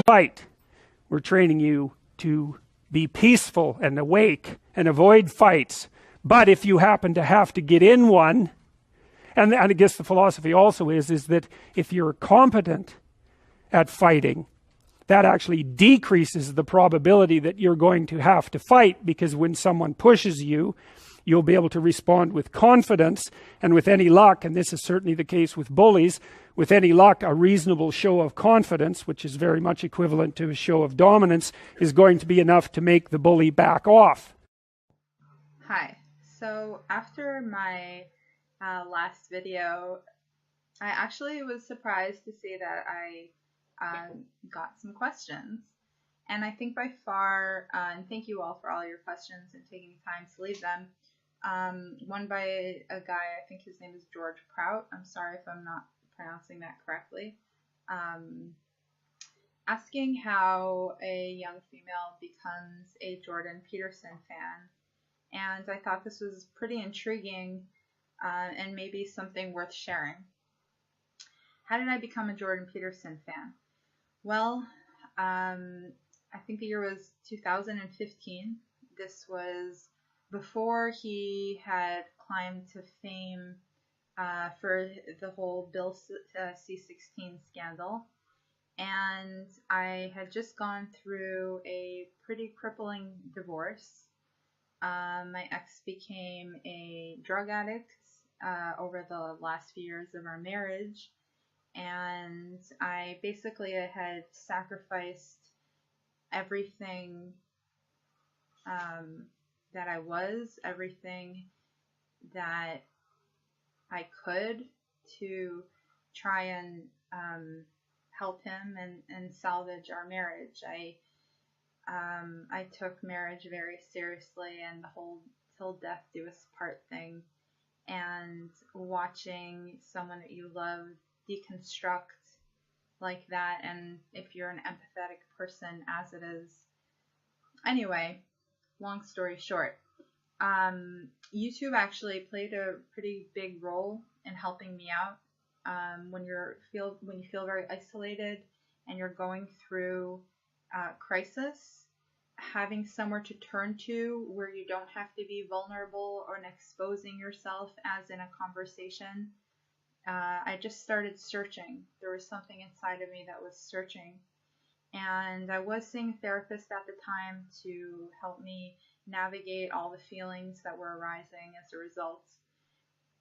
fight. We're training you to be peaceful and awake and avoid fights. But if you happen to have to get in one, and I guess the philosophy also is that if you're competent at fighting, that actually decreases the probability that you're going to have to fight, because when someone pushes you, you'll be able to respond with confidence, and with any luck, and this is certainly the case with bullies, with any luck, a reasonable show of confidence, which is very much equivalent to a show of dominance, is going to be enough to make the bully back off. Hi. So after my last video, I actually was surprised to see that I got some questions. And I think by far, and thank you all for all your questions and taking time to leave them. One by a guy, I think his name is George Prout. I'm sorry if I'm not pronouncing that correctly. Asking how a young female becomes a Jordan Peterson fan. And I thought this was pretty intriguing and maybe something worth sharing. How did I become a Jordan Peterson fan? Well, I think the year was 2015. This was before he had climbed to fame for the whole Bill C-16 scandal. And I had just gone through a pretty crippling divorce. My ex became a drug addict over the last few years of our marriage, and I basically had sacrificed everything that I was, everything that I could to try and help him and salvage our marriage. I took marriage very seriously, and the whole till death do us part thing, and watching someone that you love deconstruct like that, and if you're an empathetic person as it is. Anyway, long story short, YouTube actually played a pretty big role in helping me out when you feel very isolated and you're going through crisis. Having somewhere to turn to where you don't have to be vulnerable or exposing yourself as in a conversation. I just started searching. There was something inside of me that was searching. And I was seeing a therapist at the time to help me navigate all the feelings that were arising as a result.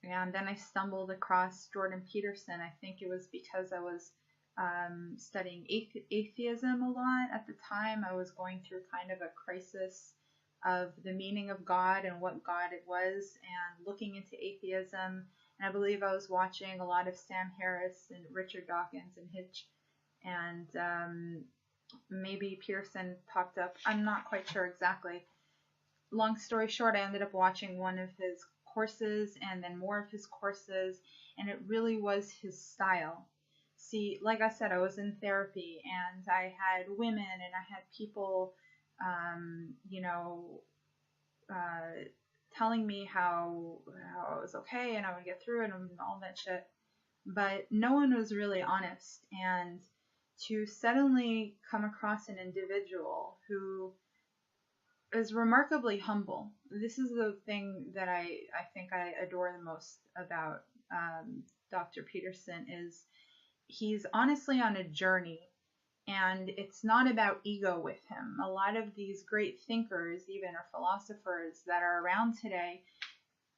And then I stumbled across Jordan Peterson. I think it was because I was studying atheism a lot at the time. I was going through kind of a crisis of the meaning of God and what God it was, and looking into atheism. And I believe I was watching a lot of Sam Harris and Richard Dawkins and Hitch, and maybe Peterson popped up. I'm not quite sure exactly. Long story short, I ended up watching one of his courses and then more of his courses, and it really was his style. See, like I said, I was in therapy, and I had women, and I had people, telling me how I was okay and I would get through it and all that shit. But no one was really honest. And to suddenly come across an individual who is remarkably humble. This is the thing that I think I adore the most about Dr. Peterson is he's honestly on a journey, and it's not about ego with him. A lot of these great thinkers, even, or philosophers that are around today,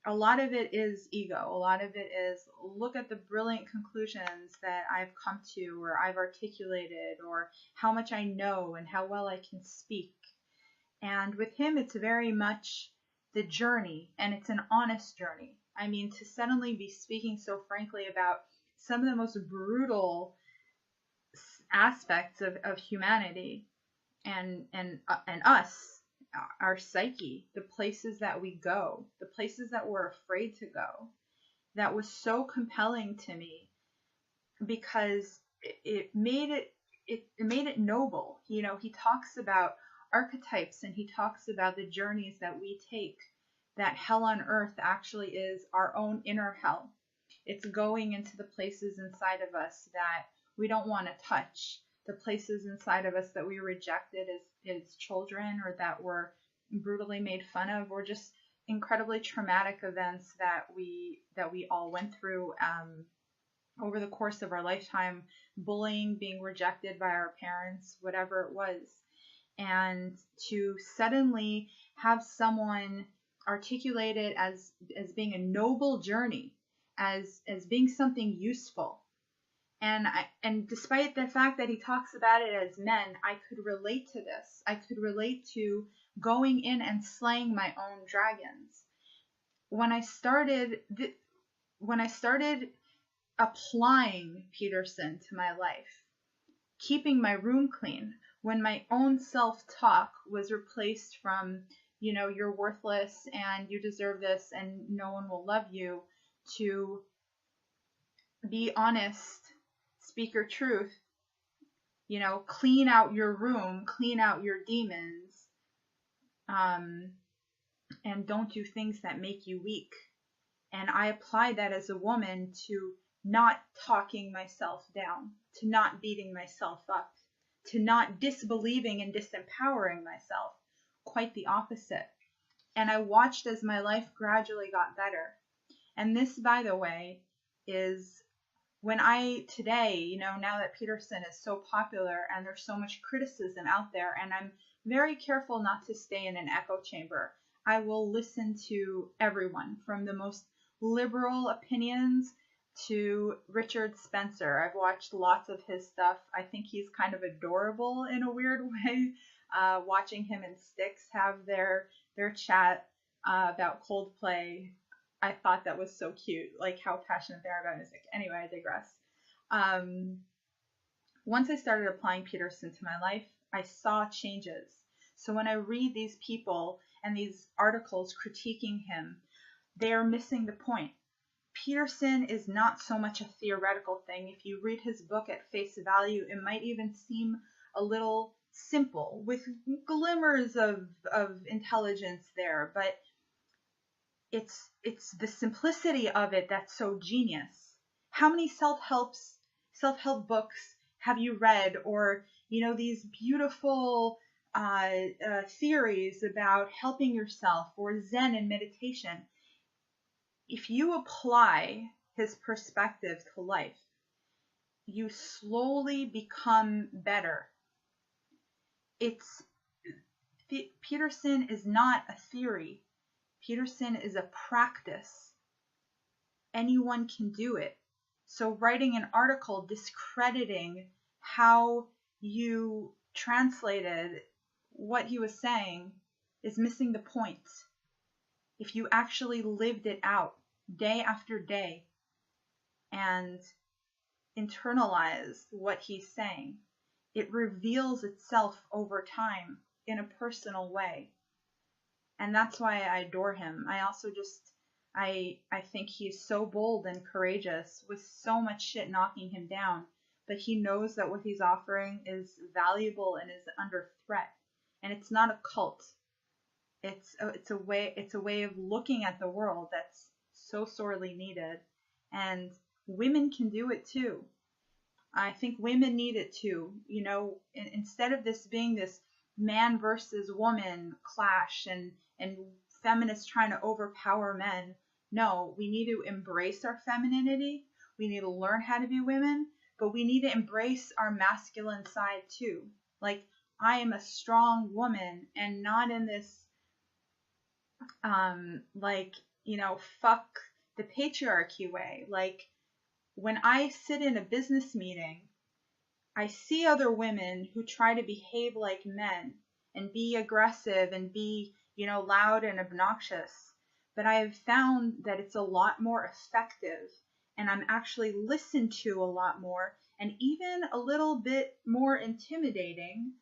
a lot of it is ego. A lot of it is, look at the brilliant conclusions that I've come to, or I've articulated, or how much I know and how well I can speak. And with him, it's very much the journey, and it's an honest journey. I mean, to suddenly be speaking so frankly about some of the most brutal aspects of humanity and us, our psyche, the places that we go, the places that we're afraid to go, that was so compelling to me, because it made it noble. You know, he talks about archetypes, and he talks about the journeys that we take, that hell on earth actually is our own inner hell. It's going into the places inside of us that we don't want to touch. the places inside of us that we rejected as children, or that were brutally made fun of, or just incredibly traumatic events that we all went through over the course of our lifetime, bullying, being rejected by our parents, whatever it was. And to suddenly have someone articulate it as being a noble journey, as being something useful. And despite the fact that he talks about it as men, I could relate to this. I could relate to going in and slaying my own dragons. When I started applying Peterson to my life, keeping my room clean, when my own self-talk was replaced from, you're worthless and you deserve this and no one will love you, to be honest, speak your truth, clean out your room, clean out your demons, and don't do things that make you weak. And I applied that as a woman to not talking myself down, to not beating myself up, to not disbelieving and disempowering myself. Quite the opposite. And I watched as my life gradually got better. And this, by the way, is when today, now that Peterson is so popular and there's so much criticism out there, and I'm very careful not to stay in an echo chamber. I will listen to everyone, from the most liberal opinions to Richard Spencer. I've watched lots of his stuff. I think he's kind of adorable in a weird way. Watching him and Styx have their chat about Coldplay, I thought that was so cute, like how passionate they are about music. Anyway, I digress. Once I started applying Peterson to my life, I saw changes. So when I read these people and these articles critiquing him, they are missing the point. Peterson is not so much a theoretical thing. If you read his book at face value, it might even seem a little simple, with glimmers of intelligence there, but it's the simplicity of it that's so genius. How many self-help books have you read, or these beautiful theories about helping yourself, or Zen and meditation? If you apply his perspective to life, you slowly become better. Peterson is not a theory. Peterson is a practice. Anyone can do it. So writing an article discrediting how you translated what he was saying is missing the point. If you actually lived it out day after day and internalized what he's saying, it reveals itself over time in a personal way. And that's why I adore him. I also I think he's so bold and courageous, with so much shit knocking him down, but he knows that what he's offering is valuable and is under threat. And it's not a cult. It's a way of looking at the world that's so sorely needed. And women can do it too. I think women need it too. Instead of this being this man versus woman clash and feminists trying to overpower men, no, we need to embrace our femininity. We need to learn how to be women, but we need to embrace our masculine side too. Like, I am a strong woman, and not in this fuck the patriarchy way. Like, when I sit in a business meeting, I see other women who try to behave like men and be aggressive and be, loud and obnoxious. But I have found that it's a lot more effective, and I'm actually listened to a lot more, and even a little bit more intimidating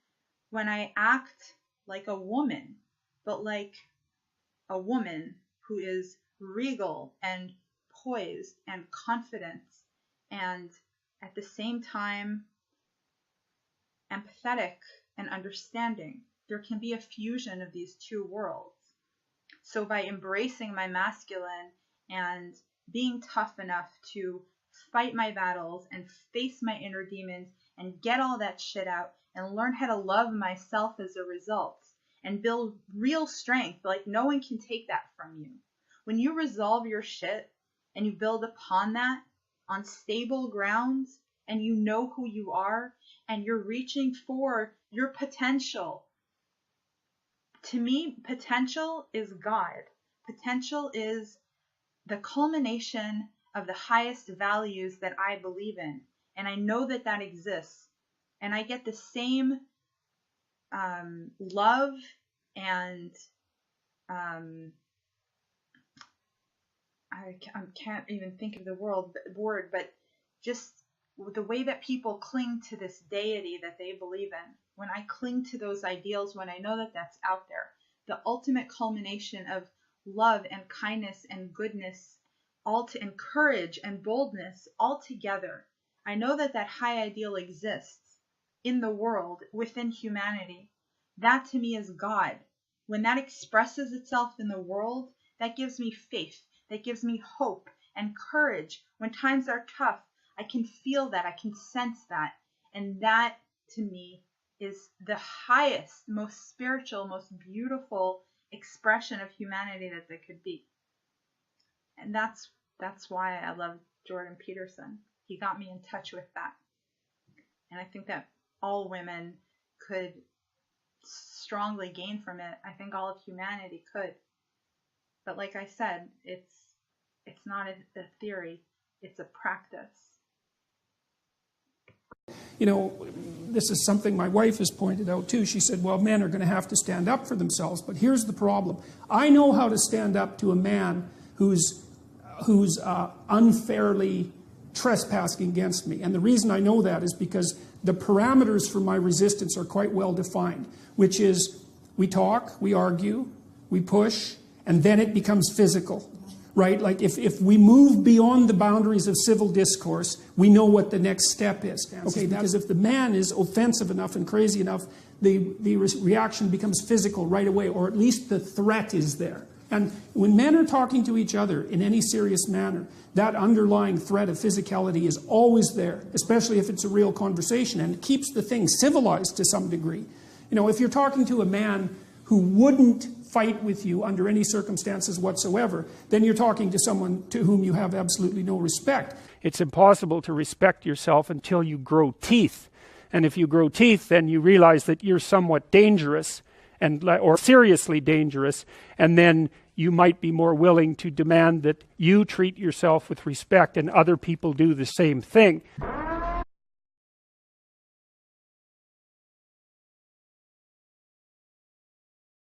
when I act like a woman, but like a woman who is regal and poised and confident, and at the same time empathetic and understanding. There can be a fusion of these two worlds. So by embracing my masculine and being tough enough to fight my battles and face my inner demons and get all that shit out and learn how to love myself as a result and build real strength. Like, no one can take that from you. When you resolve your shit and you build upon that on stable grounds, and you know who you are, and you're reaching for your potential. To me, potential is God. Potential is the culmination of the highest values that I believe in. And I know that that exists. And I get the same love and I can't even think of the word, but just the way that people cling to this deity that they believe in. When I cling to those ideals, when I know that that's out there, the ultimate culmination of love and kindness and goodness, and courage and boldness all together. I know that that high ideal exists in the world, within humanity. That to me is God. When that expresses itself in the world, that gives me faith. That gives me hope and courage. When times are tough, I can feel that. I can sense that. And that, to me, is the highest, most spiritual, most beautiful expression of humanity that there could be. And that's why I love Jordan Peterson. He got me in touch with that. And I think that all women could strongly gain from it. I think all of humanity could. But like I said, it's not a theory, it's a practice. You know, this is something my wife has pointed out too. She said, well, men are going to have to stand up for themselves, but here's the problem. I know how to stand up to a man who's unfairly trespassing against me. And the reason I know that is because the parameters for my resistance are quite well defined, which is we talk, we argue, we push, and then it becomes physical, right? Like if we move beyond the boundaries of civil discourse, we know what the next step is. Okay, because if the man is offensive enough and crazy enough, the reaction becomes physical right away, or at least the threat is there. And when men are talking to each other in any serious manner, that underlying threat of physicality is always there, especially if it's a real conversation, and it keeps the thing civilized to some degree. You know, if you're talking to a man who wouldn't fight with you under any circumstances whatsoever, then you're talking to someone to whom you have absolutely no respect. It's impossible to respect yourself until you grow teeth. And if you grow teeth, then you realize that you're somewhat dangerous, or seriously dangerous, and then you might be more willing to demand that you treat yourself with respect and other people do the same thing.